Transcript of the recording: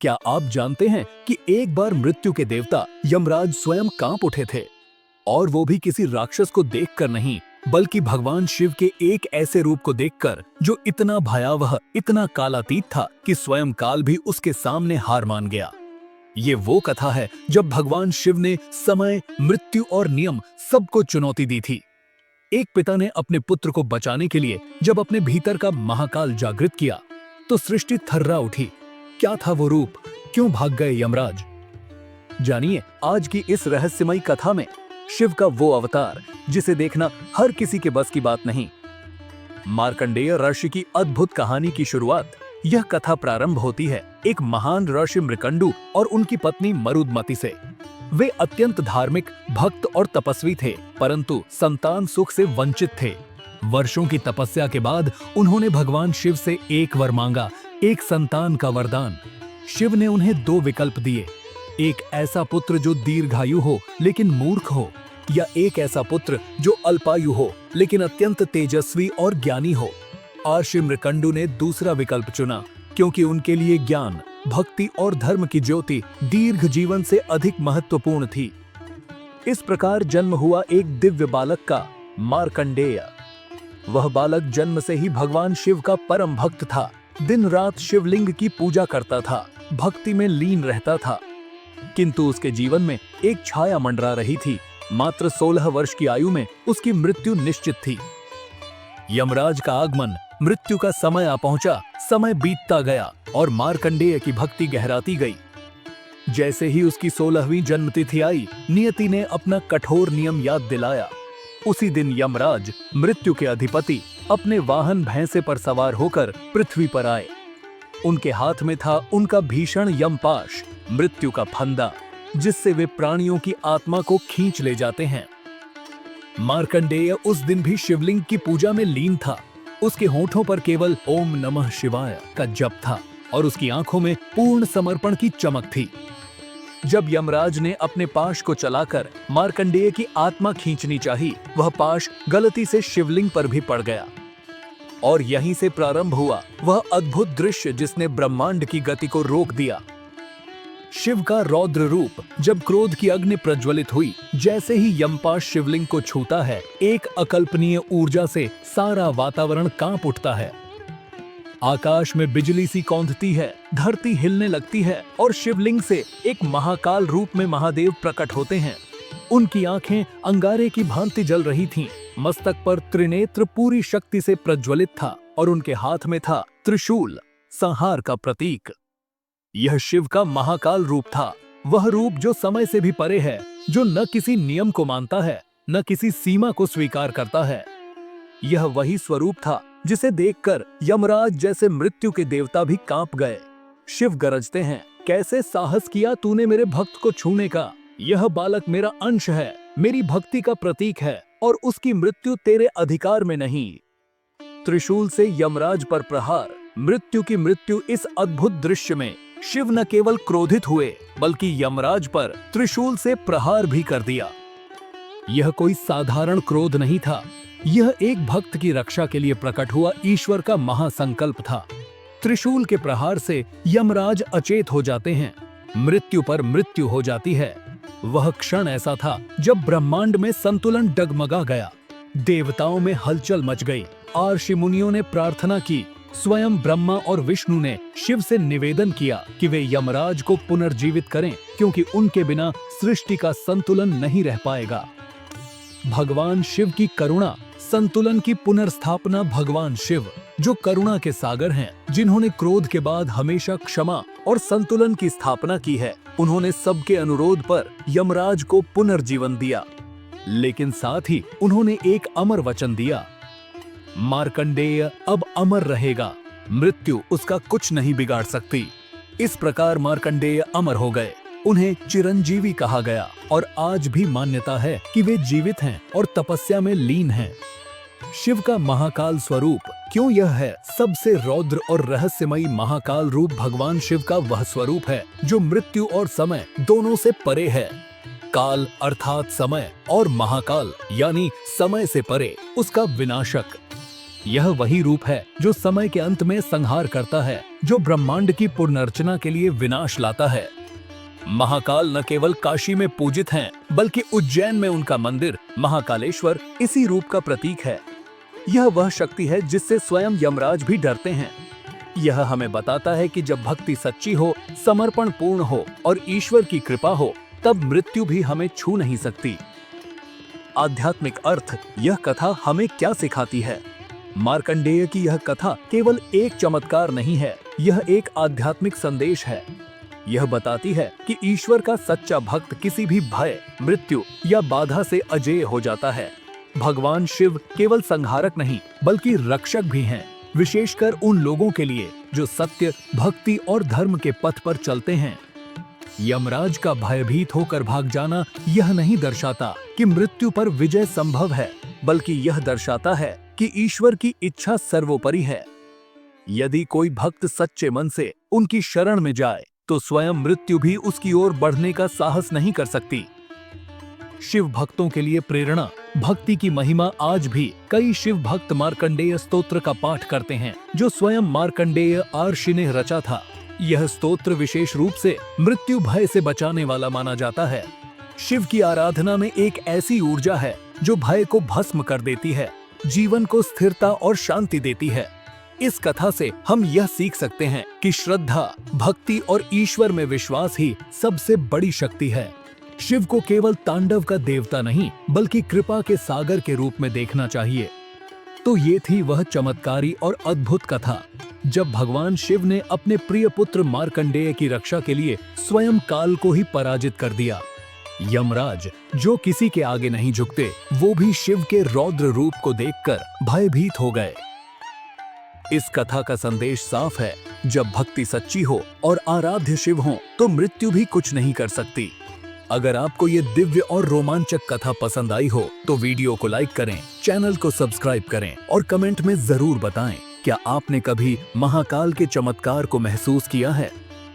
क्या आप जानते हैं कि एक बार मृत्यु के देवता यमराज स्वयं कांप उठे थे, और वो भी किसी राक्षस को देखकर नहीं, बल्कि भगवान शिव के एक ऐसे रूप को देखकर जो इतना भयावह, इतना कालातीत था कि स्वयं काल भी उसके सामने हार मान गया। ये वो कथा है जब भगवान शिव ने समय, मृत्यु और नियम सबको चुनौती दी थी। एक पिता ने अपने पुत्र को बचाने के लिए जब अपने भीतर का महाकाल जागृत किया तो सृष्टि थर्रा उठी। क्या था वो रूप? क्यों भाग गए यमराज? जानिए आज की इस रहस्यमयी कथा में शिव का वो अवतार जिसे देखना हर किसी के बस की बात नहीं। मार्कंडेय ऋषि की अद्भुत कहानी की शुरुआत यह कथा प्रारंभ होती है एक महान ऋषि मृकंडू और उनकी पत्नी मरुदमती से। वे अत्यंत धार्मिक, भक्त और तपस्वी थे, परंतु संतान सुख से वंचित थे। वर्षों की तपस्या के बाद उन्होंने भगवान शिव से एक वर मांगा, एक संतान का वरदान। शिव ने उन्हें दो विकल्प दिए, एक ऐसा पुत्र जो दीर्घायु हो लेकिन मूर्ख हो, या एक ऐसा पुत्र जो अल्पायु हो लेकिन अत्यंत तेजस्वी और ज्ञानी हो। ऋषि मृकंडू ने दूसरा विकल्प चुना क्योंकि उनके लिए ज्ञान, भक्ति और धर्म की ज्योति दीर्घ जीवन से अधिक महत्वपूर्ण थी। इस प्रकार जन्म हुआ एक दिव्य बालक का, मार्कंडेय। वह बालक जन्म से ही भगवान शिव का परम भक्त था। दिन रात शिवलिंग की पूजा करता था, भक्ति में लीन रहता था। किंतु उसके जीवन में एक छाया मंडरा रही थी। मात्र 16 वर्ष की आयु में उसकी मृत्यु निश्चित थी। यमराज का आगमन, मृत्यु का समय आ पहुंचा। समय बीतता गया और मार्कंडेय की भक्ति गहराती गई। जैसे ही उसकी 16वीं जन्मतिथि आई, नियति ने अपना कठोर नियम याद दिलाया। उसी दिन यमराज, मृत्यु के अधिपति, अपने वाहन भैंसे पर सवार होकर पृथ्वी पर आए। उनके हाथ में था उनका भीषण यमपाश, मृत्यु का फंदा, जिससे वे प्राणियों की आत्मा को खींच ले जाते हैं। मार्कंडेय उस दिन भी शिवलिंग की पूजा में लीन था। उसके होठों पर केवल ओम नमः शिवाय का जप था और उसकी आंखों में पूर्ण समर्पण की चमक थी। जब यमराज ने अपने पाश को चलाकर मार्कंडेय की आत्मा खींचनी चाही, वह पाश गलती से शिवलिंग पर भी पड़ गया। और यहीं से प्रारंभ हुआ वह अद्भुत दृश्य जिसने ब्रह्मांड की गति को रोक दिया। शिव का रौद्र रूप जब क्रोध की अग्नि प्रज्वलित हुई, जैसे ही यमपाश शिवलिंग को छूता है, एक अकल्पनीय ऊर्जा से सारा वातावरण कांप उठता है। आकाश में बिजली सी कौंधती है, धरती हिलने लगती है और शिवलिंग से एक महाकाल रूप में महादेव प्रकट होते हैं। उनकी आंखें अंगारे की भांति जल रही थीं, मस्तक पर त्रिनेत्र पूरी शक्ति से प्रज्वलित था और उनके हाथ में था त्रिशूल, संहार का प्रतीक। यह शिव का महाकाल रूप था, वह रूप जो समय से भी परे है, जो न किसी नियम को मानता है, न किसी सीमा को स्वीकार करता है। यह वही स्वरूप था जिसे देखकर यमराज जैसे मृत्यु के देवता भी कांप गए। शिव गरजते हैं, कैसे साहस किया तूने मेरे भक्त को छूने का? यह बालक मेरा अंश है, मेरी भक्ति का प्रतीक है और उसकी मृत्यु तेरे अधिकार में नहीं। त्रिशूल से यमराज पर प्रहार, मृत्यु की मृत्यु। इस अद्भुत दृश्य में शिव न केवल क्रोधित हुए बल्कि यमराज पर त्रिशूल से प्रहार भी कर दिया। यह कोई साधारण क्रोध नहीं था, यह एक भक्त की रक्षा के लिए प्रकट हुआ ईश्वर का महासंकल्प था। त्रिशूल के प्रहार से यमराज अचेत हो जाते हैं, मृत्यु पर मृत्यु हो जाती है। वह क्षण ऐसा था जब ब्रह्मांड में संतुलन डगमगा गया, देवताओं में हलचल मच गई, ऋषि मुनियों ने प्रार्थना की, स्वयं ब्रह्मा और विष्णु ने शिव से निवेदन किया कि वे यमराज को पुनर्जीवित करें, क्योंकि उनके बिना सृष्टि का संतुलन नहीं रह पाएगा। भगवान शिव की करुणा, संतुलन की पुनर्स्थापना। भगवान शिव जो करुणा के सागर हैं, जिन्होंने क्रोध के बाद हमेशा क्षमा और संतुलन की स्थापना की है, उन्होंने सबके अनुरोध पर यमराज को पुनर्जीवन दिया, लेकिन साथ ही उन्होंने एक अमर वचन दिया, मार्कंडेय अब अमर रहेगा, मृत्यु उसका कुछ नहीं बिगाड़ सकती। इस प्रकार मार्कंडेय अमर हो गए, उन्हें चिरंजीवी कहा गया और आज भी मान्यता है कि वे जीवित हैं और तपस्या में लीन हैं। शिव का महाकाल स्वरूप क्यों? यह है सबसे रौद्र और रहस्यमयी महाकाल रूप। भगवान शिव का वह स्वरूप है जो मृत्यु और समय दोनों से परे है। काल अर्थात समय और महाकाल यानी समय से परे, उसका विनाशक। यह वही रूप है जो समय के अंत में संहार करता है, जो ब्रह्मांड की पुनर्रचना के लिए विनाश लाता है। महाकाल न केवल काशी में पूजित हैं, बल्कि उज्जैन में उनका मंदिर महाकालेश्वर इसी रूप का प्रतीक है। यह वह शक्ति है जिससे स्वयं यमराज भी डरते हैं। यह हमें बताता है कि जब भक्ति सच्ची हो, समर्पण पूर्ण हो और ईश्वर की कृपा हो, तब मृत्यु भी हमें छू नहीं सकती। आध्यात्मिक अर्थ यह कथा हमें क्या सिखाती है? मार्कंडेय की यह कथा केवल एक चमत्कार नहीं है, यह एक आध्यात्मिक संदेश है। यह बताती है कि ईश्वर का सच्चा भक्त किसी भी भय, मृत्यु या बाधा से अजेय हो जाता है। भगवान शिव केवल संहारक नहीं, बल्कि रक्षक भी हैं, विशेषकर उन लोगों के लिए जो सत्य, भक्ति और धर्म के पथ पर चलते हैं। यमराज का भयभीत होकर भाग जाना यह नहीं दर्शाता कि मृत्यु पर विजय संभव है, बल्कि यह दर्शाता है कि ईश्वर की इच्छा सर्वोपरि है। यदि कोई भक्त सच्चे मन से उनकी शरण में जाए, तो स्वयं मृत्यु भी उसकी ओर बढ़ने का साहस नहीं कर सकती। शिव भक्तों के लिए प्रेरणा, भक्ति की महिमा आज भी कई शिव भक्त मार्कंडेय स्तोत्र का पाठ करते हैं, जो स्वयं मार्कंडेय महर्षि ने रचा था। यह स्तोत्र विशेष रूप से मृत्यु भय से बचाने वाला माना जाता है। शिव की आराधना में एक ऐसी ऊर्जा है जो भय को भस्म कर देती है, जीवन को स्थिरता और शांति देती है। इस कथा से हम यह सीख सकते हैं कि श्रद्धा, भक्ति और ईश्वर में विश्वास ही सबसे बड़ी शक्ति है। शिव को केवल तांडव का देवता नहीं, बल्कि कृपा के सागर के रूप में देखना चाहिए। तो ये थी वह चमत्कारी और अद्भुत कथा जब भगवान शिव ने अपने प्रिय पुत्र मार्कंडेय की रक्षा के लिए स्वयं काल को ही पराजित कर दिया। यमराज, जो किसी के आगे नहीं झुकते, वो भी शिव के रौद्र रूप को देखकर भयभीत हो गए। इस कथा का संदेश साफ है, जब भक्ति सच्ची हो और आराध्य शिव हो, तो मृत्यु भी कुछ नहीं कर सकती। अगर आपको ये दिव्य और रोमांचक कथा पसंद आई हो, तो वीडियो को लाइक करें, चैनल को सब्सक्राइब करें और कमेंट में जरूर बताएं, क्या आपने कभी महाकाल के चमत्कार को महसूस किया है?